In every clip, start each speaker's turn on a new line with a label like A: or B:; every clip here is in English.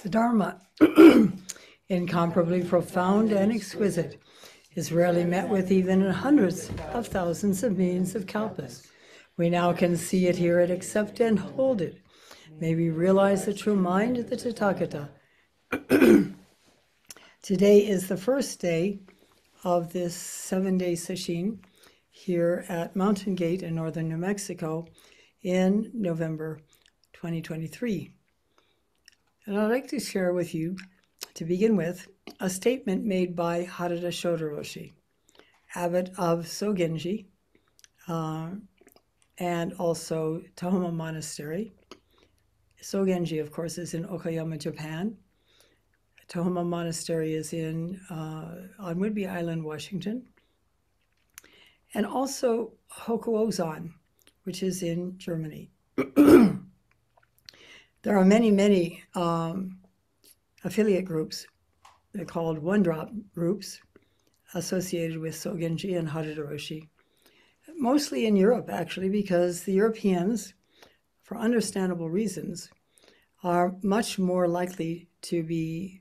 A: The Dharma, incomparably profound and exquisite, is rarely met with even in hundreds of thousands of millions of kalpas. We now can see it, hear it, accept and hold it. May we realize the true mind of the Tathagata. Today is the first day of this 7-day sesshin here at Mountain Gate in northern New Mexico in November 2023. And I'd like to share with you, to begin with, a statement made by Harada Shodo Roshi, abbot of Sogenji, and also Tohama Monastery. Sogenji, of course, is in Okayama, Japan. Tohama Monastery is on Whidbey Island, Washington. And also Hokuozan, which is in Germany. There are many, many affiliate groups. They're called one-drop groups associated with Sogenji and Harada Roshi. Mostly in Europe, actually, because the Europeans, for understandable reasons, are much more likely to be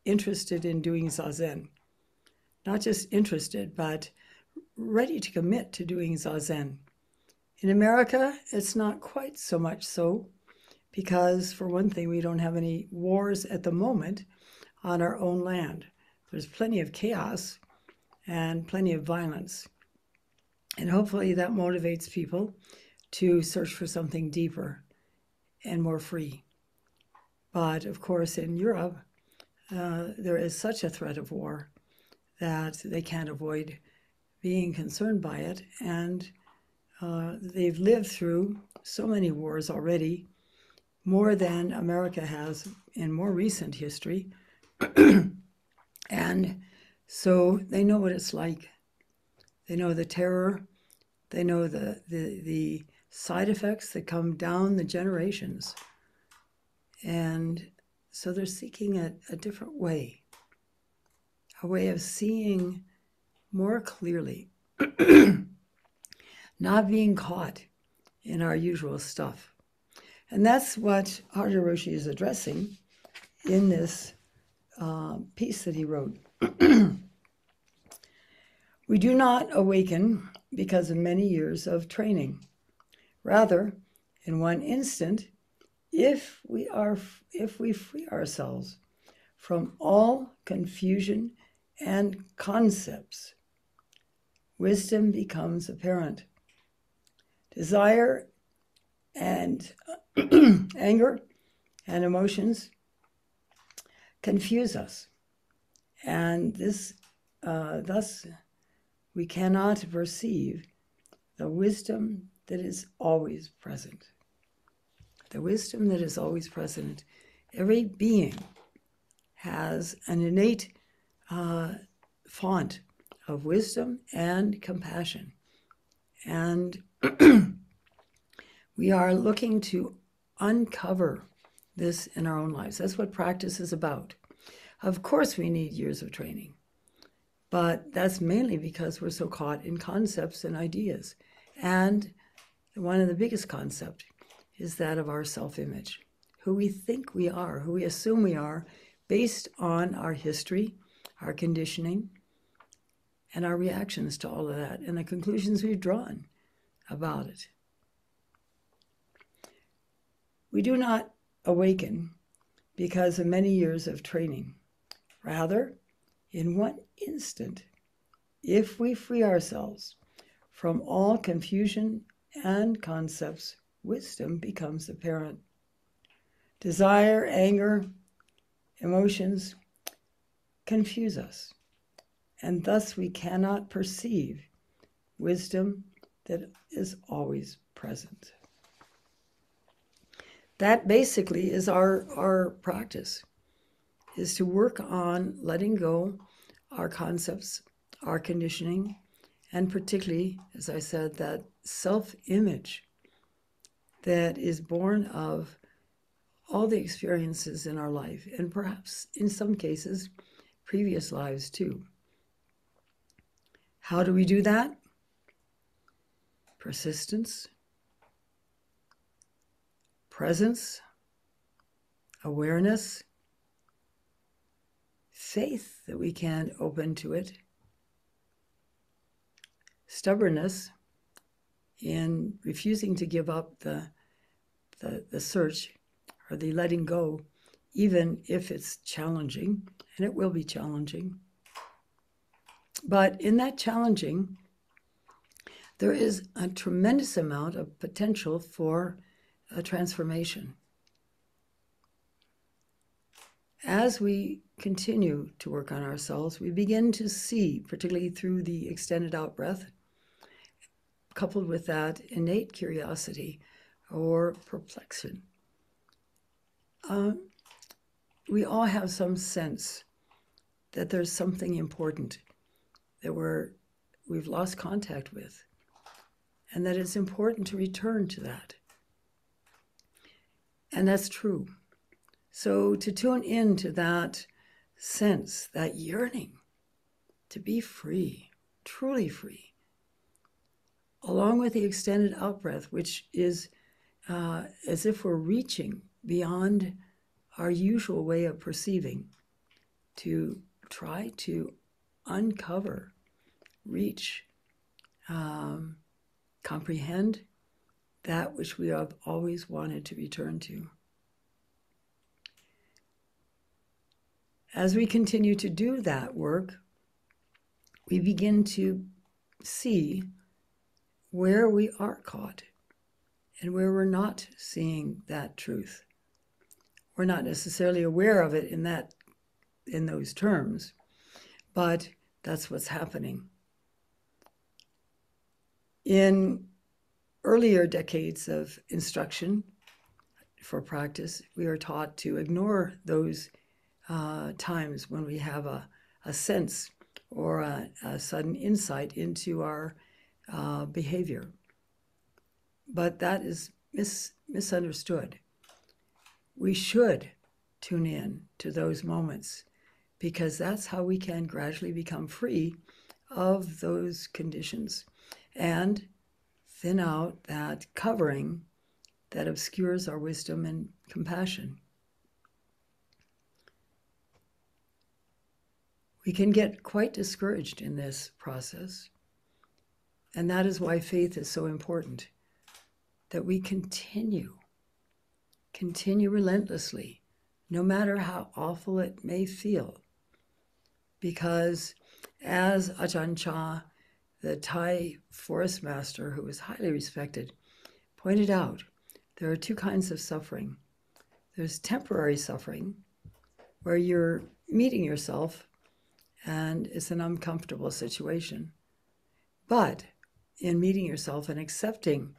A: interested in doing Zazen. Not just interested, but ready to commit to doing Zazen. In America, it's not quite so much so, because, for one thing, we don't have any wars at the moment on our own land. There's plenty of chaos and plenty of violence. And hopefully that motivates people to search for something deeper and more free. But, of course, in Europe, there is such a threat of war that they can't avoid being concerned by it. And they've lived through so many wars already, more than America has in more recent history. And so they know what it's like. They know the terror. They know the side effects that come down the generations. And so they're seeking a different way, a way of seeing more clearly, not being caught in our usual stuff. And that's what Harada Roshi is addressing in this piece that he wrote. We do not awaken because of many years of training. Rather, in one instant, if we free ourselves from all confusion and concepts, wisdom becomes apparent. Desire and anger and emotions confuse us, and thus we cannot perceive the wisdom that is always present. The wisdom that is always present. Every being has an innate font of wisdom and compassion, and we are looking to uncover this in our own lives. That's what practice is about. Of course, we need years of training, but that's mainly because we're so caught in concepts and ideas. And one of the biggest concepts is that of our self-image, who we think we are, who we assume we are, based on our history, our conditioning, and our reactions to all of that, and the conclusions we've drawn about it. We do not awaken because of many years of training. Rather, in one instant, if we free ourselves from all confusion and concepts, wisdom becomes apparent. Desire, anger, emotions confuse us, and thus we cannot perceive wisdom that is always present. That basically is our practice, is to work on letting go our concepts, our conditioning, and particularly, as I said, that self-image that is born of all the experiences in our life, and perhaps in some cases, previous lives too. How do we do that? Persistence, presence, awareness, faith that we can't open to it, stubbornness in refusing to give up the search or the letting go, even if it's challenging, and it will be challenging. But in that challenging, there is a tremendous amount of potential for a transformation. As we continue to work on ourselves, we begin to see, particularly through the extended out breath, coupled with that innate curiosity or perplexion. We all have some sense that there's something important that we've lost contact with, and that it's important to return to that. And that's true. So to tune into that sense, that yearning to be free, truly free, along with the extended out-breath, which is as if we're reaching beyond our usual way of perceiving, to try to uncover, reach, comprehend that which we have always wanted to return to. As we continue to do that work, we begin to see where we are caught and where we're not seeing that truth. We're not necessarily aware of it in those terms, but that's what's happening. In earlier decades of instruction for practice, we are taught to ignore those times when we have a sense or a sudden insight into our behavior. But that is misunderstood. We should tune in to those moments, because that's how we can gradually become free of those conditions and thin out that covering that obscures our wisdom and compassion. We can get quite discouraged in this process, and that is why faith is so important, that we continue relentlessly, no matter how awful it may feel. Because as Ajahn Chah, the Thai forest master who was highly respected, pointed out, there are two kinds of suffering. There's temporary suffering, where you're meeting yourself and it's an uncomfortable situation. But in meeting yourself and accepting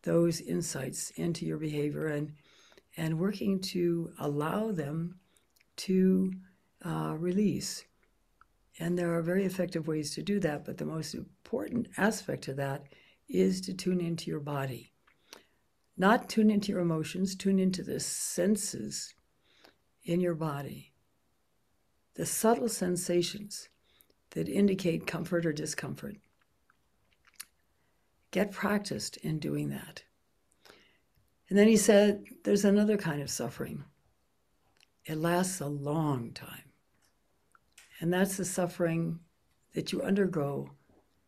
A: those insights into your behavior and working to allow them to release. And there are very effective ways to do that, but the most important aspect of that is to tune into your body. Not tune into your emotions, tune into the senses in your body. The subtle sensations that indicate comfort or discomfort. Get practiced in doing that. And then he said, there's another kind of suffering. It lasts a long time. And that's the suffering that you undergo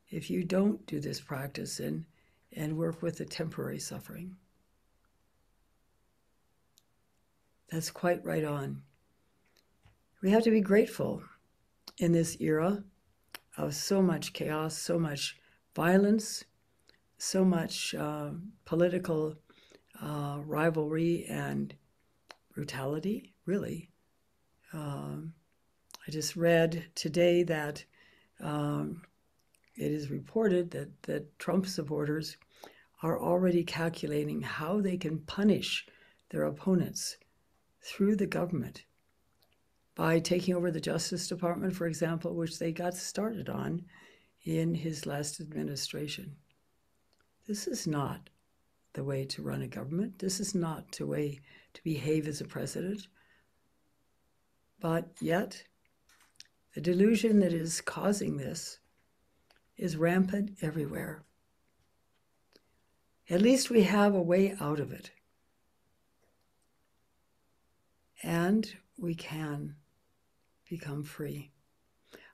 A: if you don't do this practice and work with the temporary suffering. That's quite right on. We have to be grateful in this era of so much chaos, so much violence, so much political rivalry and brutality, really. I just read today that it is reported that Trump supporters are already calculating how they can punish their opponents through the government by taking over the Justice Department, for example, which they got started on in his last administration. This is not the way to run a government. This is not the way to behave as a president. But yet, the delusion that is causing this is rampant everywhere. At least we have a way out of it. And we can become free.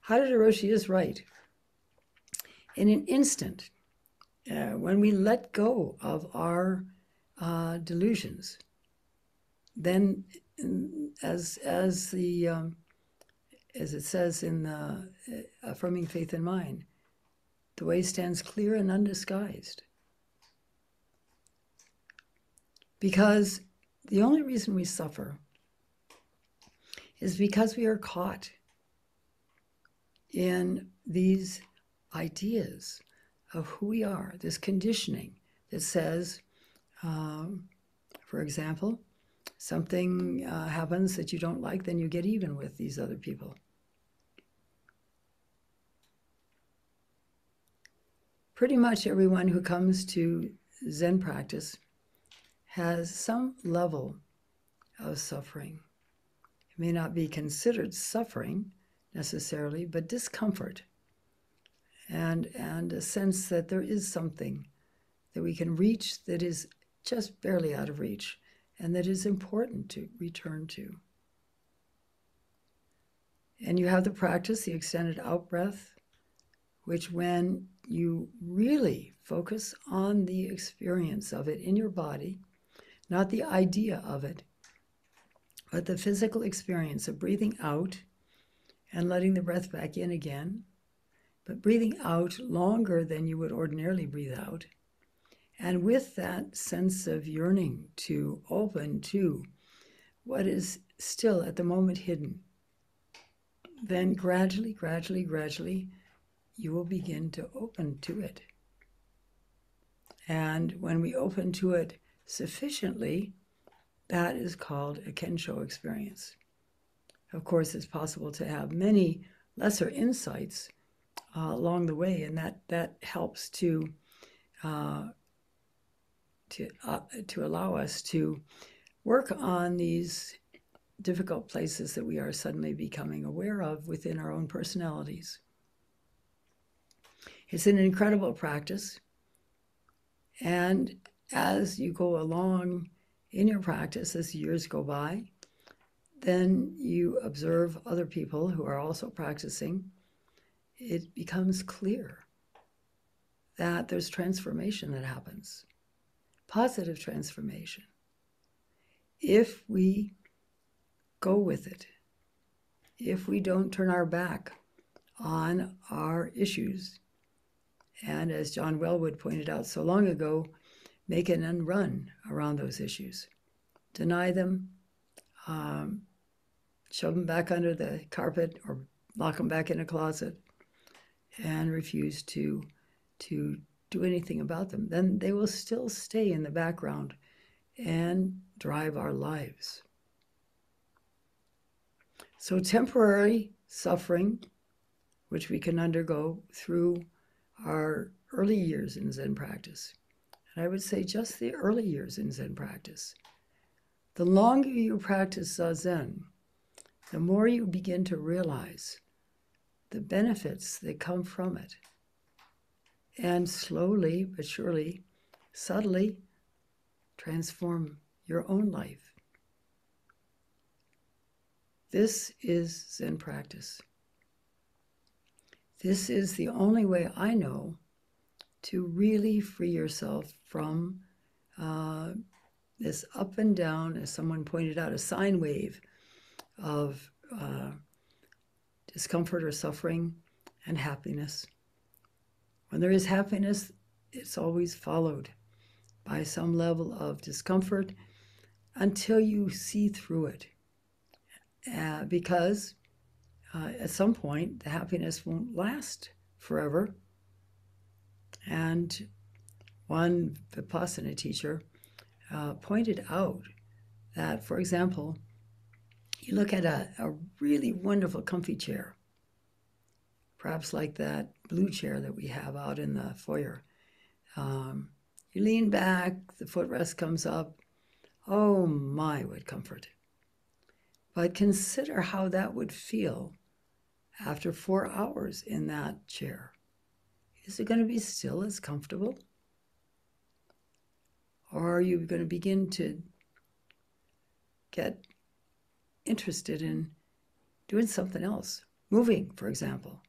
A: Hara Hiroshi is right. In an instant, when we let go of our delusions, then as it says in the Affirming Faith in Mind, the way stands clear and undisguised. Because the only reason we suffer is because we are caught in these ideas of who we are, this conditioning that says, for example, something happens that you don't like, then you get even with these other people. Pretty much everyone who comes to Zen practice has some level of suffering. It may not be considered suffering necessarily, but discomfort and a sense that there is something that we can reach that is just barely out of reach and that is important to return to. And you have the practice, the extended out breath, which when you really focus on the experience of it in your body, not the idea of it, but the physical experience of breathing out and letting the breath back in again, but breathing out longer than you would ordinarily breathe out. And with that sense of yearning to open to what is still at the moment hidden, then gradually, you will begin to open to it. And when we open to it sufficiently, that is called a Kensho experience. Of course, it's possible to have many lesser insights along the way, and that helps to allow us to work on these difficult places that we are suddenly becoming aware of within our own personalities. It's an incredible practice, and as you go along in your practice, as years go by, then you observe other people who are also practicing. It becomes clear that there's transformation that happens, positive transformation, if we go with it, if we don't turn our back on our issues, and as John Wellwood pointed out so long ago, make an end run around those issues, deny them, shove them back under the carpet or lock them back in a closet, and refuse to do anything about them, then they will still stay in the background and drive our lives. So temporary suffering, which we can undergo through our early years in Zen practice, and I would say just the early years in Zen practice. The longer you practice Zazen, the more you begin to realize the benefits that come from it. And slowly but surely, subtly transform your own life. This is Zen practice. This is the only way I know to really free yourself from this up and down, as someone pointed out, a sine wave of discomfort or suffering and happiness. When there is happiness, it's always followed by some level of discomfort until you see through it. Because at some point, the happiness won't last forever. And one Vipassana teacher pointed out that, for example, you look at a really wonderful comfy chair, perhaps like that blue chair that we have out in the foyer. You lean back, the footrest comes up. Oh my, what comfort. But consider how that would feel after 4 hours in that chair. Is it going to be still as comfortable? Or are you going to begin to get interested in doing something else, moving, for example,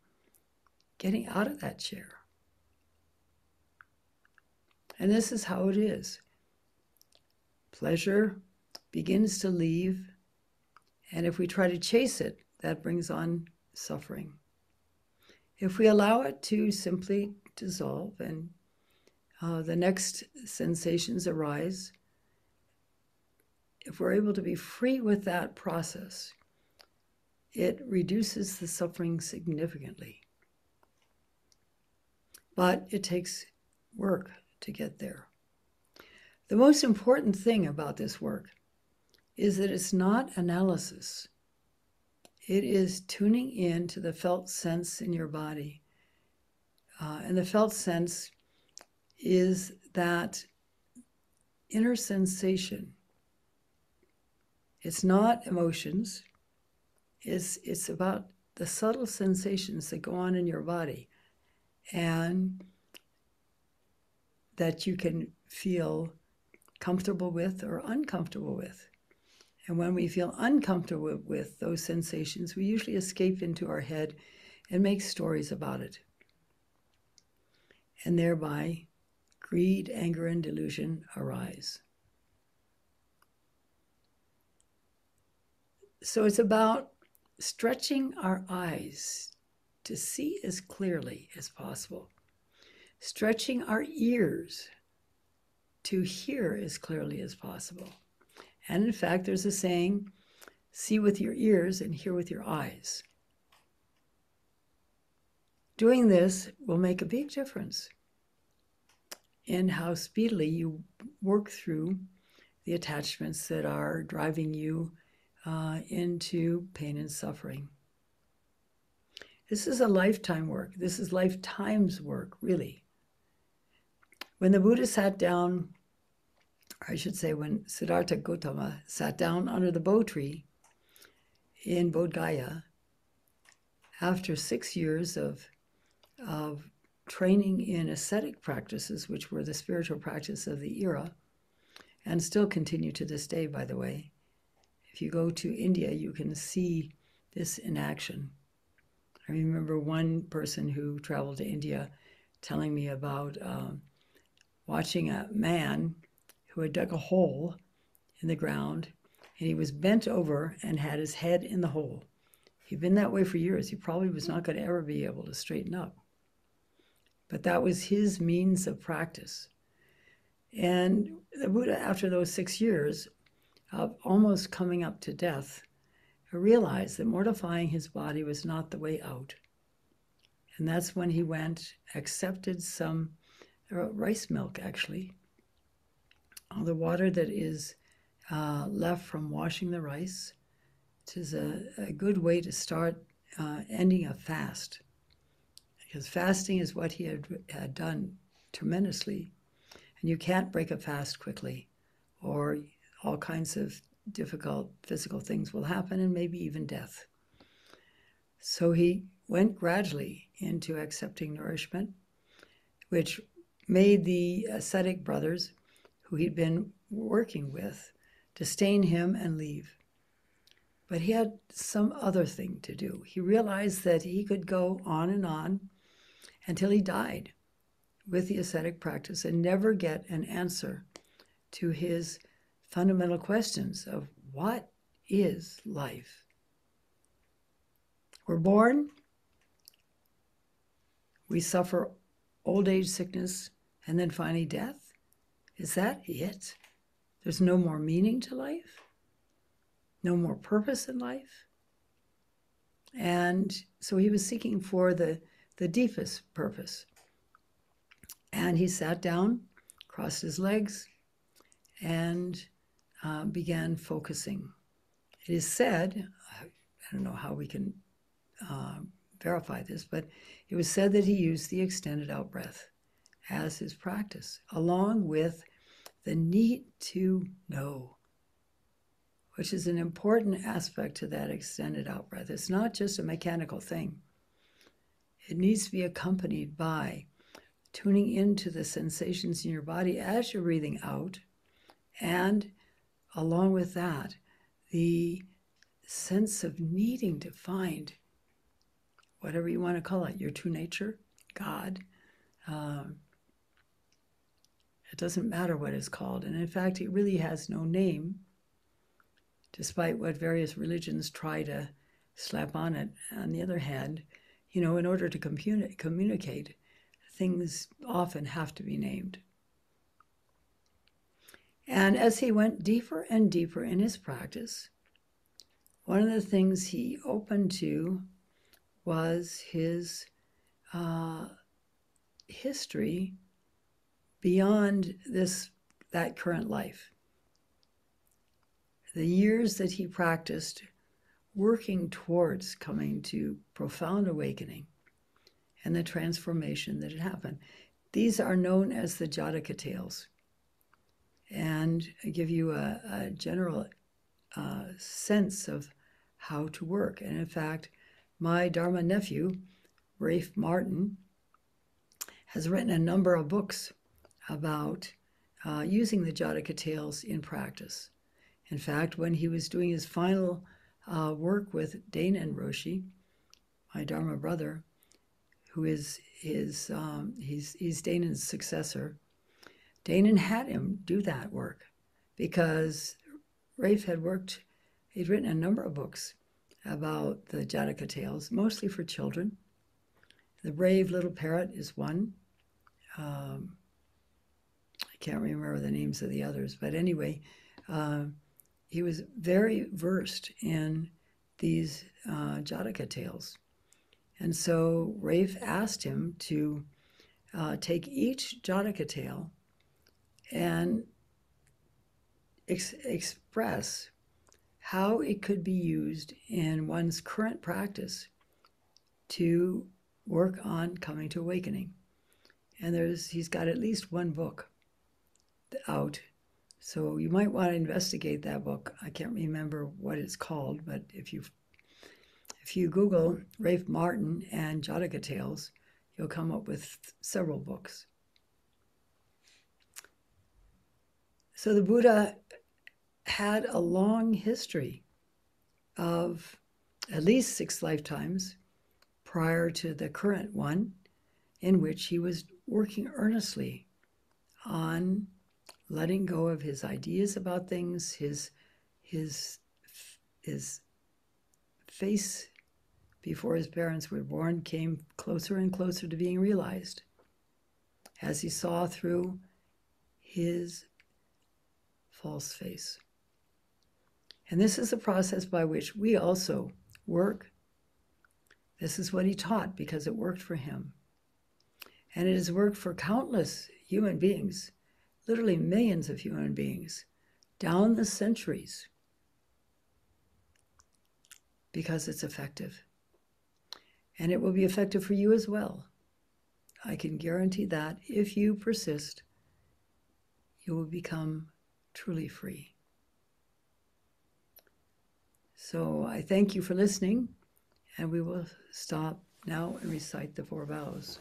A: getting out of that chair. And this is how it is. Pleasure begins to leave, and if we try to chase it, that brings on suffering. If we allow it to simply dissolve and the next sensations arise, if we're able to be free with that process, it reduces the suffering significantly. But it takes work to get there. The most important thing about this work is that it's not analysis. It is tuning in to the felt sense in your body. And the felt sense is that inner sensation. It's not emotions. It's about the subtle sensations that go on in your body and that you can feel comfortable with or uncomfortable with. And when we feel uncomfortable with those sensations, we usually escape into our head and make stories about it. And thereby, greed, anger, and delusion arise. So it's about stretching our eyes to see as clearly as possible, stretching our ears to hear as clearly as possible. And in fact, there's a saying, see with your ears and hear with your eyes. Doing this will make a big difference in how speedily you work through the attachments that are driving you into pain and suffering. This is a lifetime work. This is lifetime's work, really. When the Buddha sat down, or I should say when Siddhartha Gautama sat down under the Bo tree in Bodh Gaya, after 6 years of training in ascetic practices, which were the spiritual practice of the era, and still continue to this day, by the way. If you go to India, you can see this in action. I remember one person who traveled to India telling me about watching a man who had dug a hole in the ground, and he was bent over and had his head in the hole. He'd been that way for years. He probably was not going to ever be able to straighten up. But that was his means of practice. And the Buddha, after those 6 years of almost coming up to death, realized that mortifying his body was not the way out. And that's when he went, accepted some rice milk, actually, the water that is left from washing the rice. It is a good way to start ending a fast, because fasting is what he had done tremendously. And you can't break a fast quickly, or all kinds of difficult physical things will happen, and maybe even death. So he went gradually into accepting nourishment, which made the ascetic brothers who he'd been working with disdain him and leave. But he had some other thing to do. He realized that he could go on and on until he died with the ascetic practice and never get an answer to his fundamental questions of what is life? We're born, we suffer old age, sickness, and then finally death. Is that it? There's no more meaning to life? No more purpose in life? And so he was seeking for the deepest purpose. And he sat down, crossed his legs, and began focusing. It is said, I don't know how we can verify this, but it was said that he used the extended out breath as his practice, along with the need to know, which is an important aspect to that extended out breath. It's not just a mechanical thing. It needs to be accompanied by tuning into the sensations in your body as you're breathing out, and along with that, the sense of needing to find whatever you want to call it, your true nature, God. It doesn't matter what it's called. And in fact, it really has no name, despite what various religions try to slap on it. On the other hand, in order to communicate, things often have to be named. And as he went deeper and deeper in his practice, one of the things he opened to was his history beyond that current life. The years that he practiced working towards coming to profound awakening and the transformation that had happened. These are known as the Jataka tales, and give you a general sense of how to work. And in fact, my Dharma nephew, Rafe Martin, has written a number of books about using the Jataka tales in practice. In fact, when he was doing his final work with Dainen Roshi, my Dharma brother, who is he's Dainen's successor, Dainen had him do that work because Rafe he'd written a number of books about the Jataka tales, mostly for children. The Brave Little Parrot is one. I can't remember the names of the others, but anyway, he was very versed in these Jataka tales. And so Rafe asked him to take each Jataka tale and express how it could be used in one's current practice to work on coming to awakening. And he's got at least one book out. So you might want to investigate that book. I can't remember what it's called, but if you Google Rafe Martin and Jataka tales, you'll come up with several books. So the Buddha had a long history of at least 6 lifetimes prior to the current one, in which he was working earnestly on letting go of his ideas about things. His face before his parents were born came closer and closer to being realized as he saw through his false face. And this is a process by which we also work. This is what he taught because it worked for him. And it has worked for countless human beings, literally millions of human beings, down the centuries, because it's effective. And it will be effective for you as well. I can guarantee that if you persist, you will become truly free. So I thank you for listening, and we will stop now and recite the 4 vows.